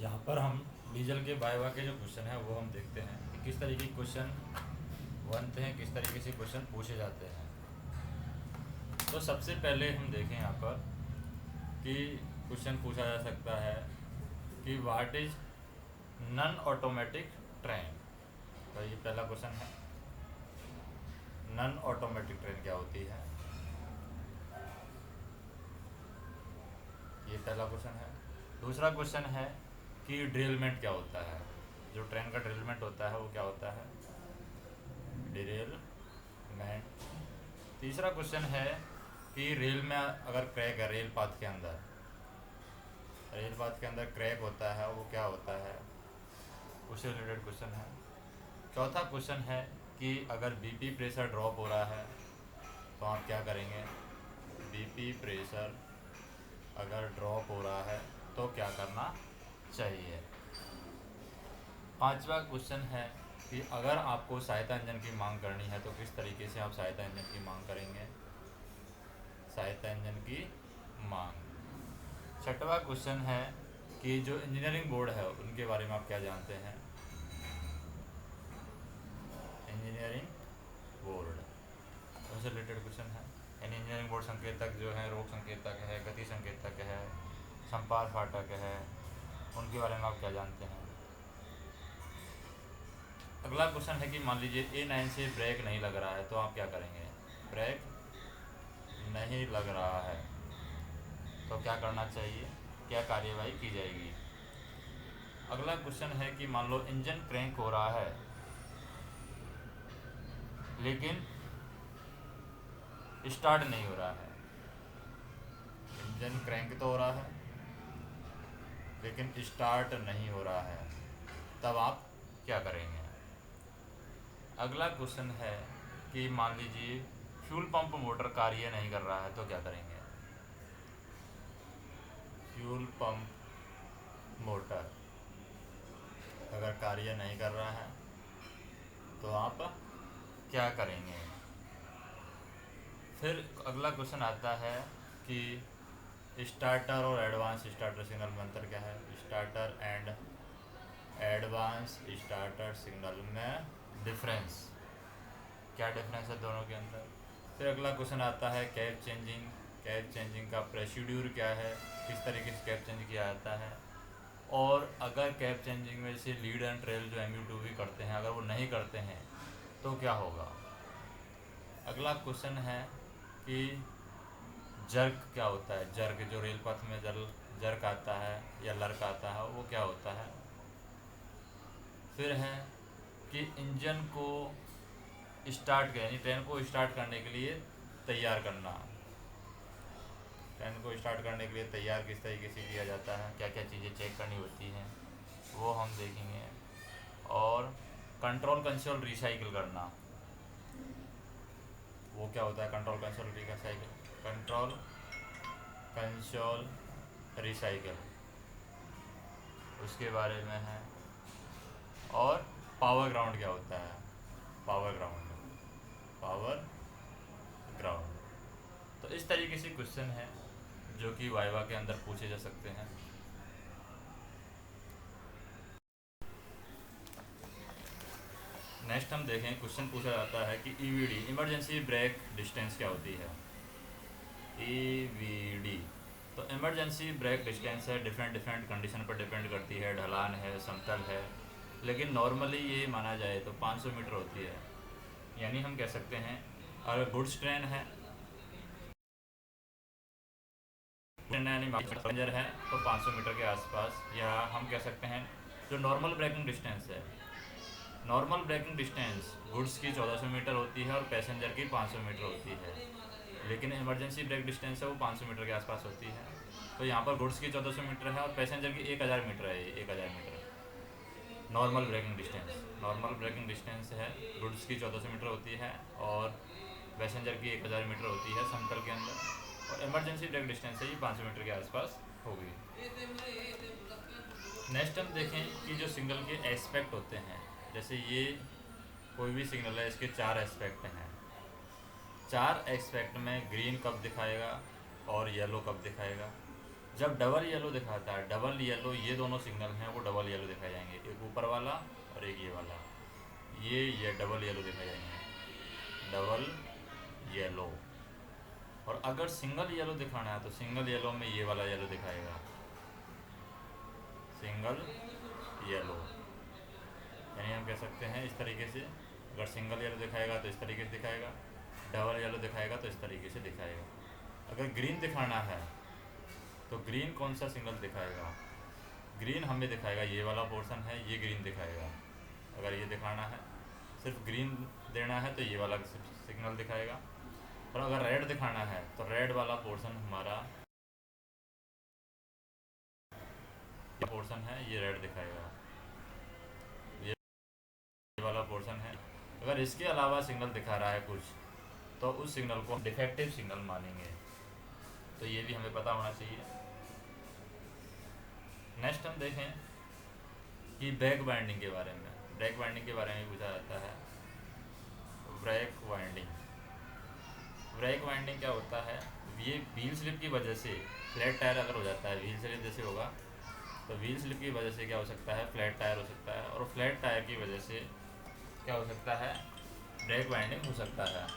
यहाँ पर हम डीजल के वाइवा के जो क्वेश्चन है वो हम देखते हैं कि किस तरीके के क्वेश्चन बनते हैं, किस तरीके से क्वेश्चन पूछे जाते हैं। तो सबसे पहले हम देखें यहाँ पर कि क्वेश्चन पूछा जा सकता है कि what is non automatic train. तो ये पहला क्वेश्चन है, नॉन ऑटोमेटिक ट्रेन क्या होती है, ये पहला क्वेश्चन है। दूसरा क्वेश्चन है कि ड्रिलमेंट क्या होता है, जो ट्रेन का ड्रिलमेंट होता है वो क्या होता है, ड्रिलमेंट। तीसरा क्वेश्चन है कि रेल में अगर क्रैक है, रेल पाथ के अंदर, रेल पाथ के अंदर क्रैक होता है वो क्या होता है, उससे रिलेटेड क्वेश्चन है। चौथा क्वेश्चन है कि अगर बीपी प्रेशर ड्रॉप हो रहा है तो आप क्या करेंगे, बीपी प्रेशर अगर ड्रॉप हो रहा है तो क्या करना चाहिए। पांचवा क्वेश्चन है कि अगर आपको सहायता इंजन की मांग करनी है तो किस तरीके से आप सहायता इंजन की मांग करेंगे, सहायता इंजन की मांग। छठवा क्वेश्चन है कि जो इंजीनियरिंग बोर्ड है उनके बारे में आप क्या जानते हैं, इंजीनियरिंग बोर्ड, उनसे रिलेटेड क्वेश्चन है। यानी इंजीनियरिंग बोर्ड संकेतक जो है, रोग संकेतक है, गति संकेतक है, संपार फाटक है, उनके बारे में आप क्या जानते हैं। अगला क्वेश्चन है कि मान लीजिए A9 से ब्रेक नहीं लग रहा है तो आप क्या करेंगे, ब्रेक नहीं लग रहा है तो क्या करना चाहिए, क्या कार्यवाही की जाएगी। अगला क्वेश्चन है कि मान लो इंजन क्रैंक हो रहा है लेकिन स्टार्ट नहीं हो रहा है, इंजन क्रैंक तो हो रहा है लेकिन स्टार्ट नहीं हो रहा है, तब आप क्या करेंगे। अगला क्वेश्चन है कि मान लीजिए फ्यूल पंप मोटर कार्य नहीं कर रहा है तो क्या करेंगे, फ्यूल पंप मोटर अगर कार्य नहीं कर रहा है तो आप क्या करेंगे। फिर अगला क्वेश्चन आता है कि स्टार्टर और एडवांस स्टार्टर सिग्नल में अंतर क्या है, starter and advance starter signal में डिफरेंस, क्या डिफरेंस है दोनों के अंदर। फिर अगला क्वेश्चन आता है कैप चेंजिंग, कैप चेंजिंग का प्रोसीड्यूर क्या है, किस तरीके से कैप चेंज किया जाता है, और अगर कैप चेंजिंग में से लीड एंड ट्रेल जो MU2V करते हैं अगर वो नहीं करते हैं तो क्या होगा। अगला क्वेश्चन है कि जर्क क्या होता है, जर्क जो रेल पथ में जर्क आता है या लर्क आता है वो क्या होता है। फिर है कि इंजन को स्टार्ट यानी ट्रेन को स्टार्ट करने के लिए तैयार करना, ट्रेन को स्टार्ट करने के लिए तैयार किस तरीके से किया जाता है, क्या क्या चीज़ें चेक करनी होती हैं वो हम देखेंगे। और कंट्रोल कंसोल रिसाइकिल करना, वो क्या होता है, control console recycle, control console recycle उसके बारे में है। और पावर ग्राउंड क्या होता है, पावर ग्राउंड, पावर ग्राउंड। तो इस तरीके से क्वेश्चन है जो कि वाइवा के अंदर पूछे जा सकते हैं। नेक्स्ट हम देखें, क्वेश्चन पूछा जाता है कि EVD इमरजेंसी ब्रेक डिस्टेंस क्या होती है, EVD। तो इमरजेंसी ब्रेक डिस्टेंस है, डिफरेंट कंडीशन पर डिपेंड करती है, ढलान है, समतल है, लेकिन नॉर्मली ये माना जाए तो 500 मीटर होती है। यानी हम कह सकते हैं अगर गुड्स ट्रेन है यानी पैसेंजर है तो 500 मीटर के आसपास, या हम कह सकते हैं जो नॉर्मल ब्रेकिंग डिस्टेंस है, नॉर्मल ब्रेकिंग डिस्टेंस गुड्स की 1400 मीटर होती है और पैसेंजर की 500 मीटर होती है, लेकिन इमरजेंसी ब्रेक डिस्टेंस है वो 500 मीटर के आसपास होती है। तो यहाँ पर गुड्स की 1400 मीटर है और पैसेंजर की 1000 मीटर है, 1000 metre normal braking distance, normal braking distance है, गुड्स की 1400 मीटर होती है और पैसेंजर की 1000 मीटर होती है समतल के अंदर, और इमरजेंसी ब्रेक डिस्टेंस है ये 500 मीटर के आसपास होगी। नेक्स्ट हम देखें कि जो सिग्नल के एस्पेक्ट होते हैं, जैसे ये कोई भी सिग्नल है इसके 4 एस्पेक्ट हैं, 4 एस्पेक्ट में ग्रीन कब दिखाएगा और येलो कब दिखाएगा। जब डबल येलो दिखाता है, डबल येलो, ये दोनों सिग्नल हैं वो डबल येलो दिखाए जाएंगे, एक ऊपर वाला और एक ये वाला, ये डबल येलो दिखाए जाएंगे, डबल येलो। और अगर सिंगल येलो दिखाना है तो सिंगल येलो में ये वाला येलो दिखाएगा, सिंगल येलो। यानी हम कह सकते हैं इस तरीके से, अगर सिंगल येलो दिखाएगा तो इस तरीके से दिखाएगा, डबल येलो दिखाएगा तो इस तरीके से दिखाएगा। अगर ग्रीन दिखाना है तो ग्रीन कौन सा सिग्नल दिखाएगा, ग्रीन हमें दिखाएगा ये वाला पोर्शन है, ये ग्रीन दिखाएगा। अगर ये दिखाना है, सिर्फ ग्रीन देना है तो ये वाला सिग्नल दिखाएगा। और अगर रेड दिखाना है तो रेड वाला पोर्शन हमारा, ये पोर्शन है, ये रेड दिखाएगा, ये वाला पोर्शन है। अगर इसके अलावा सिग्नल दिखा रहा है कुछ तो उस सिग्नल को हम डिफेक्टिव सिग्नल मानेंगे। तो ये भी हमें पता होना चाहिए। नेक्स्ट हम देखें कि बैक वाइंडिंग के बारे में। ब्रेक वाइंडिंग के बारे में पूछा जाता है। ब्रेक वाइंडिंग, ब्रेक वाइंडिंग क्या होता है, ये व्हील स्लिप की वजह से फ्लैट टायर अगर हो जाता है, व्हील स्लिप जैसे होगा तो व्हील स्लिप की वजह से क्या हो सकता है, फ्लैट टायर हो सकता है। और फ्लैट टायर की वजह से क्या हो सकता है, ब्रेक वाइंडिंग हो सकता है।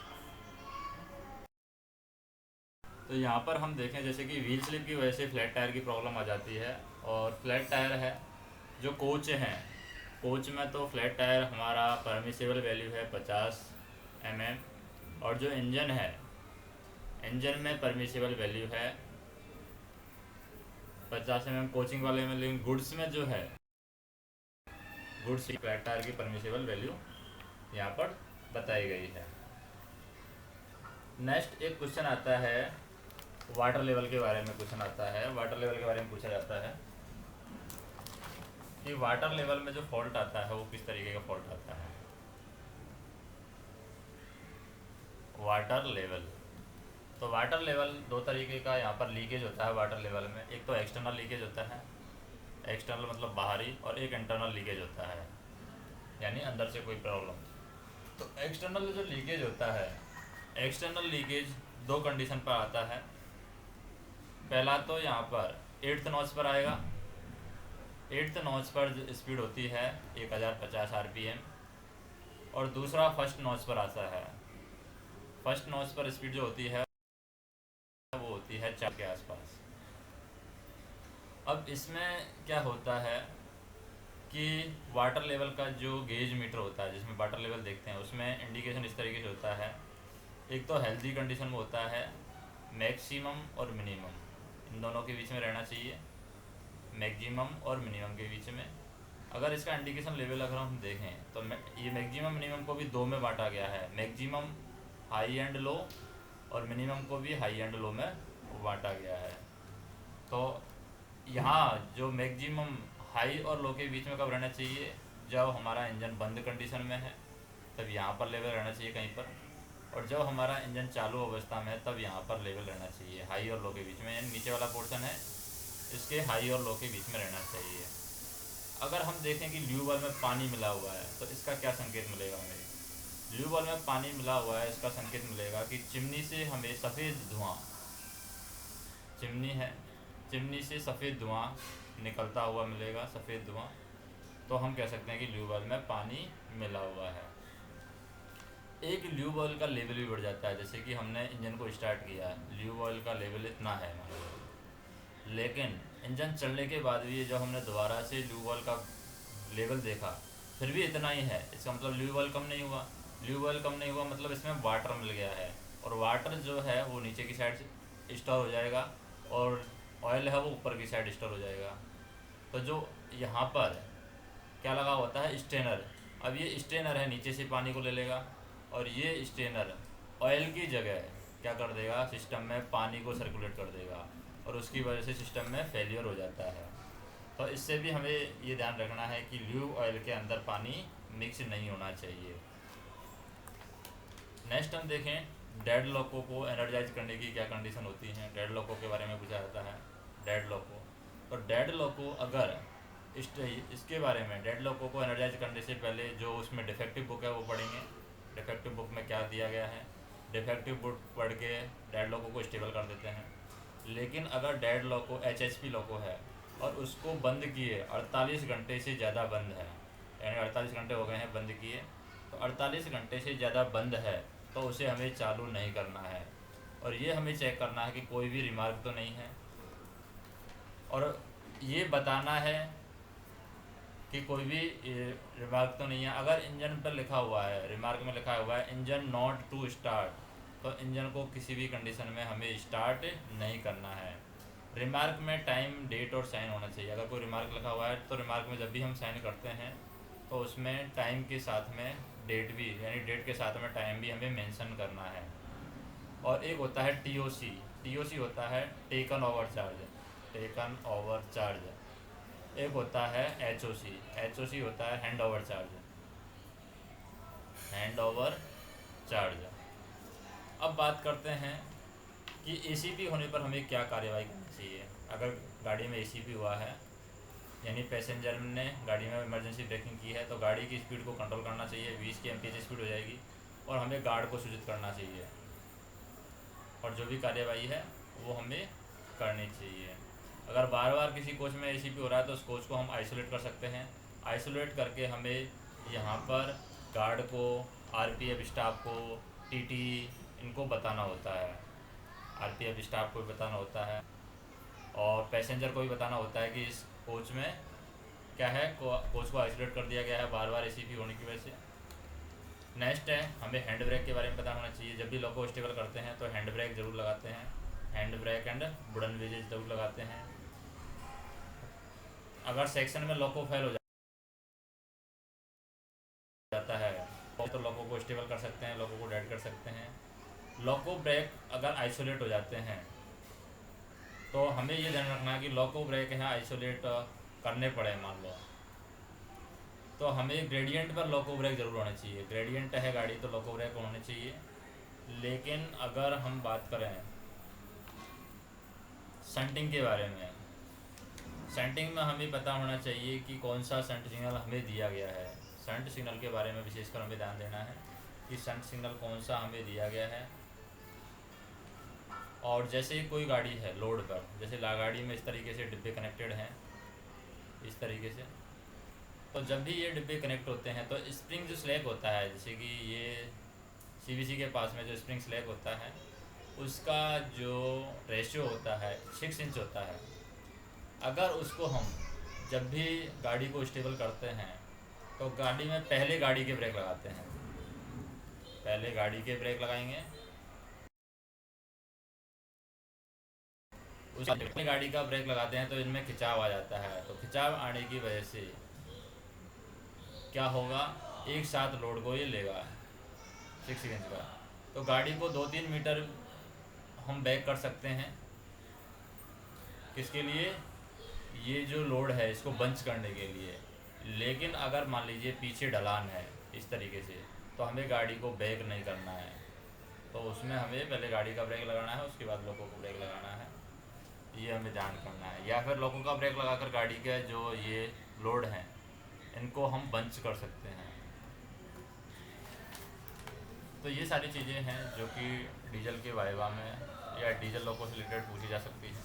तो यहाँ पर हम देखें जैसे कि व्हील स्लिप की वजह से फ्लैट टायर की प्रॉब्लम आ जाती है। और फ्लैट टायर है, जो कोच हैं, कोच में तो फ्लैट टायर हमारा परमिसेबल वैल्यू है 50 mm, और जो इंजन है, इंजन में परमिसेबल वैल्यू है 50 mm कोचिंग वाले में। लेकिन गुड्स में जो है, गुड्स फ्लैट टायर की परमिसेबल वैल्यू यहाँ पर बताई गई है। नेक्स्ट एक क्वेश्चन आता है वाटर लेवल के बारे में। क्वेश्चन आता है वाटर लेवल के बारे में, पूछा जाता है कि वाटर लेवल में जो फॉल्ट आता है वो किस तरीके का फॉल्ट आता है। वाटर लेवल, तो वाटर लेवल दो तरीके का यहाँ पर लीकेज होता है वाटर लेवल में। एक तो एक्सटर्नल लीकेज होता है, एक्सटर्नल मतलब बाहरी, और एक इंटरनल लीकेज होता है, यानी अंदर से कोई प्रॉब्लम। तो एक्सटर्नल जो लीकेज होता है, एक्सटर्नल लीकेज दो कंडीशन पर आता है। पहला तो यहाँ पर 8th नॉच पर आएगा। 8th नॉच पर जो स्पीड होती है 1050 RPM, और दूसरा फर्स्ट नॉच पर आता है। फर्स्ट नॉच पर स्पीड जो होती है वो होती है 4 के आसपास। अब इसमें क्या होता है कि वाटर लेवल का जो गेज मीटर होता है जिसमें वाटर लेवल देखते हैं, उसमें इंडिकेशन इस तरीके से होता है। एक तो हेल्दी कंडीशन में होता है मैक्सिमम और मिनिमम, इन दोनों के बीच में रहना चाहिए, मैक्सिमम और मिनिमम के बीच में। अगर इसका इंडिकेशन लेवल अगर हम देखें तो ये मैक्सिमम मिनिमम को भी दो में बांटा गया है, मैक्सिमम हाई एंड लो, और मिनिमम को भी हाई एंड लो में बांटा गया है। तो यहाँ जो मैक्सिमम हाई और लो के बीच में कब रहना चाहिए, जब हमारा इंजन बंद कंडीशन में है तब यहाँ पर लेवल रहना चाहिए कहीं पर, और जब हमारा इंजन चालू अवस्था में है तब यहाँ पर लेवल रहना चाहिए हाई और लो के बीच में। यानी नीचे वाला पोर्शन है इसके हाई और लो के बीच में रहना चाहिए। अगर हम देखें कि ल्यूब वाल्व में पानी मिला हुआ है तो इसका क्या संकेत मिलेगा हमें। ल्यूब वाल्व में पानी मिला हुआ है, इसका संकेत मिलेगा कि चिमनी से हमें सफ़ेद धुआं, चिमनी है, चिमनी से सफ़ेद धुआं निकलता हुआ मिलेगा, सफ़ेद धुआं। तो हम कह सकते हैं कि ल्यूब वाल्व में पानी मिला हुआ है। एक ल्यूब ऑयल का लेवल भी बढ़ जाता है, जैसे कि हमने इंजन को स्टार्ट किया, ल्यूब ऑयल का लेवल इतना है मान लो, लेकिन इंजन चलने के बाद भी जब हमने दोबारा से ल्यूब ऑयल का लेवल देखा फिर भी इतना ही है, इसका मतलब ल्यूब ऑयल कम नहीं हुआ। ल्यूब ऑयल कम नहीं हुआ मतलब इसमें वाटर मिल गया है, और वाटर जो है वो नीचे की साइड स्टोर हो जाएगा और ऑयल है वो ऊपर की साइड स्टोर हो जाएगा। तो जो यहाँ पर क्या लगा होता है, स्ट्रेनर। अब ये स्ट्रेनर है, नीचे से पानी को ले लेगा, और ये स्ट्रेनर ऑयल की जगह क्या कर देगा, सिस्टम में पानी को सर्कुलेट कर देगा, और उसकी वजह से सिस्टम में फेलियर हो जाता है। तो इससे भी हमें ये ध्यान रखना है कि ल्यूब ऑयल के अंदर पानी मिक्स नहीं होना चाहिए। नेक्स्ट हम देखें डेड लॉको को एनर्जाइज करने की क्या कंडीशन होती हैं। डेड लॉको के बारे में पूछा जाता है, डेड लॉको। तो डेड लॉको अगर इसके बारे में, डेड लॉको को एनर्जाइज करने से पहले जो उसमें डिफेक्टिव बुक है वो पढ़ेंगे। डिफेक्टिव बुक में क्या दिया गया है, डिफेक्टिव बुक पढ़ के डेड लॉको को स्टेबल कर देते हैं। लेकिन अगर डेड लोको HHP लोको है और उसको बंद किए 48 घंटे से ज़्यादा बंद है, यानी 48 घंटे हो गए हैं बंद किए, तो 48 घंटे से ज़्यादा बंद है तो उसे हमें चालू नहीं करना है। और ये हमें चेक करना है कि कोई भी रिमार्क तो नहीं है, और ये बताना है कि कोई भी रिमार्क तो नहीं है। अगर इंजन पर लिखा हुआ है, रिमार्क में लिखा हुआ है इंजन नॉट टू स्टार्ट, तो इंजन को किसी भी कंडीशन में हमें स्टार्ट नहीं करना है। रिमार्क में टाइम, डेट और साइन होना चाहिए। अगर कोई रिमार्क लिखा हुआ है तो रिमार्क में जब भी हम साइन करते हैं तो उसमें टाइम के साथ में डेट भी, यानी डेट के साथ में टाइम भी हमें मेंशन करना है। और एक होता है TOC। TOC होता है taken over charge, taken over charge. एक होता है HOC, HOC होता है hand over charge, hand over charge. अब बात करते हैं कि ACP होने पर हमें क्या कार्यवाही करनी चाहिए। अगर गाड़ी में ACP हुआ है, यानी पैसेंजर ने गाड़ी में इमरजेंसी ब्रेकिंग की है, तो गाड़ी की स्पीड को कंट्रोल करना चाहिए, 20 की mph स्पीड हो जाएगी, और हमें गार्ड को सूचित करना चाहिए, और जो भी कार्यवाही है वो हमें करनी चाहिए। अगर बार बार किसी कोच में ACP हो रहा है तो उस कोच को हम आइसोलेट कर सकते हैं। आइसोलेट करके हमें यहाँ पर गार्ड को, RPF स्टाफ को, TT इनको बताना होता है। RPF स्टाफ को भी बताना होता है और पैसेंजर को भी बताना होता है कि इस कोच में क्या है, कोच को आइसोलेट कर दिया गया है बार बार ACP होने की वजह से। नेक्स्ट है, हमें हैंड ब्रेक के बारे में पता होना चाहिए। जब भी लोको स्टेबल करते हैं तो हैंड ब्रेक ज़रूर लगाते हैं, hand brake and wooden wedges ज़रूर लगाते हैं। अगर सेक्शन में लोको फेल हो जाता है तो लोको को स्टेबल कर सकते हैं, लोको को डेड कर सकते हैं। लोको ब्रेक अगर आइसोलेट हो जाते हैं तो हमें ये ध्यान रखना है कि लोको ब्रेक है आइसोलेट करने पड़े मान लो, तो हमें ग्रेडियंट पर लोको ब्रेक ज़रूर होना चाहिए। ग्रेडियंट है गाड़ी तो लोको ब्रेक होने चाहिए। लेकिन अगर हम बात करें शंटिंग के बारे में, शंटिंग में हमें पता होना चाहिए कि कौन सा शंट सिग्नल हमें दिया गया है। शंट सिग्नल के बारे में विशेषकर हमें ध्यान देना है कि शंट सिग्नल कौन सा हमें दिया गया है। और जैसे कोई गाड़ी है लोड पर, जैसे गाड़ी में इस तरीके से डिब्बे कनेक्टेड हैं इस तरीके से, तो जब भी ये डिब्बे कनेक्ट होते हैं तो स्प्रिंग जो स्लैग होता है, जैसे कि ये CBC के पास में जो स्प्रिंग स्लैग होता है उसका जो रेशियो होता है 6 इंच होता है। अगर उसको हम जब भी गाड़ी को स्टेबल करते हैं तो गाड़ी में पहले गाड़ी के ब्रेक लगाते हैं, पहले गाड़ी के ब्रेक लगाएंगे, उस गाड़ी का ब्रेक लगाते हैं तो इनमें खिंचाव आ जाता है। तो खिंचाव आने की वजह से क्या होगा, एक साथ लोड को ये लेगा 6 इंच का, तो गाड़ी को 2-3 मीटर हम बैक कर सकते हैं। किसके लिए, ये जो लोड है इसको बंच करने के लिए। लेकिन अगर मान लीजिए पीछे ढलान है इस तरीके से, तो हमें गाड़ी को बैक नहीं करना है, तो उसमें हमें पहले गाड़ी का ब्रेक लगाना है, उसके बाद लोगों को ब्रेक लगाना है, ये हमें ध्यान करना है। या फिर लोगों का ब्रेक लगाकर गाड़ी के जो ये लोड हैं इनको हम बंच कर सकते हैं। तो ये सारी चीज़ें हैं जो कि डीजल के वाइवा में या डीजल लोगों से रिलेटेड पूछी जा सकती हैं।